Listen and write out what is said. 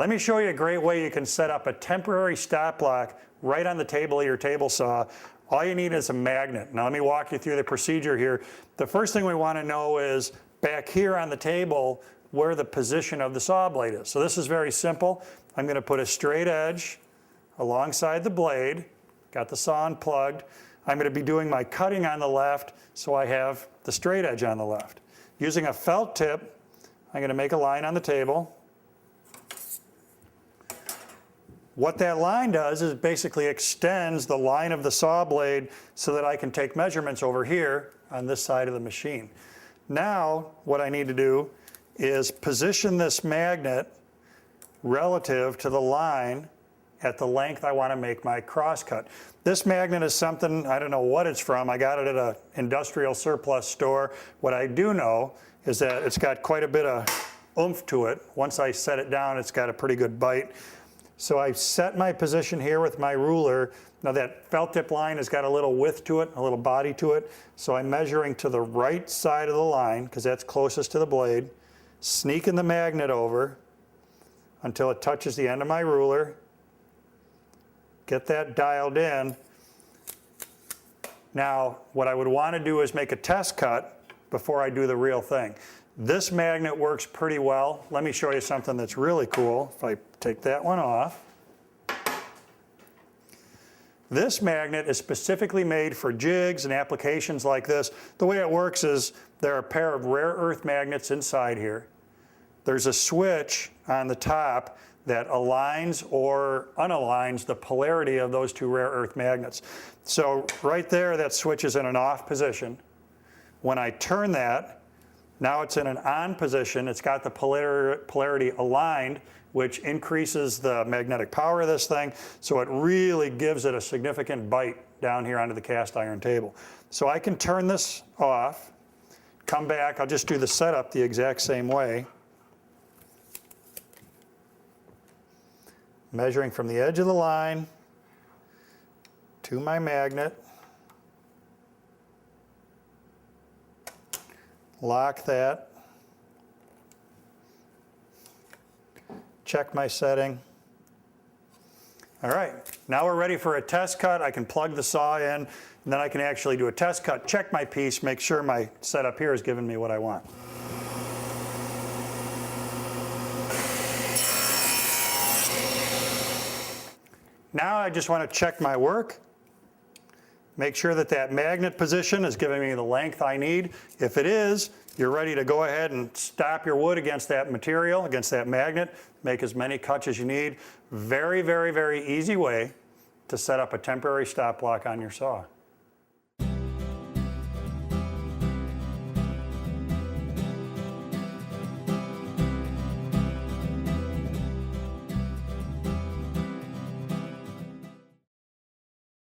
Let me show you a great way you can set up a temporary stop block right on the table of your table saw. All you need is a magnet. Now let me walk you through the procedure here. The first thing we want to know is back here on the table where the position of the saw blade is. So this is very simple. I'm going to put a straight edge alongside the blade. Got the saw unplugged. I'm going to be doing my cutting on the left, so I have the straight edge on the left. Using a felt tip, I'm going to make a line on the table. What that line does is basically extends the line of the saw blade so that I can take measurements over here on this side of the machine. Now, what I need to do is position this magnet relative to the line at the length I want to make my crosscut. This magnet is something, I don't know what it's from. I got it at an industrial surplus store. What I do know is that it's got quite a bit of oomph to it. Once I set it down, it's got a pretty good bite. So I set my position here with my ruler. Now that felt tip line has got a little width to it, a little body to it. So I'm measuring to the right side of the line, because that's closest to the blade, sneaking the magnet over until it touches the end of my ruler. Get that dialed in. Now, what I would want to do is make a test cut before I do the real thing. This magnet works pretty well. Let me show you something that's really cool. If I take that one off. This magnet is specifically made for jigs and applications like this. The way it works is there are a pair of rare earth magnets inside here. There's a switch on the top that aligns or unaligns the polarity of those two rare earth magnets. So right there, that switch is in an off position. When I turn that, now it's in an on position. It's got the polarity aligned, which increases the magnetic power of this thing. So it really gives it a significant bite down here onto the cast iron table. So I can turn this off, come back. I'll just do the setup the exact same way. Measuring from the edge of the line to my magnet. Lock that. Check my setting. All right, now we're ready for a test cut. I can plug the saw in, and then I can actually do a test cut, check my piece, make sure my setup here is giving me what I want. Now I just want to check my work, make sure that that magnet position is giving me the length I need. If it is, you're ready to go ahead and stop your wood against that material, against that magnet, make as many cuts as you need. Very, very, very easy way to set up a temporary stop block on your saw.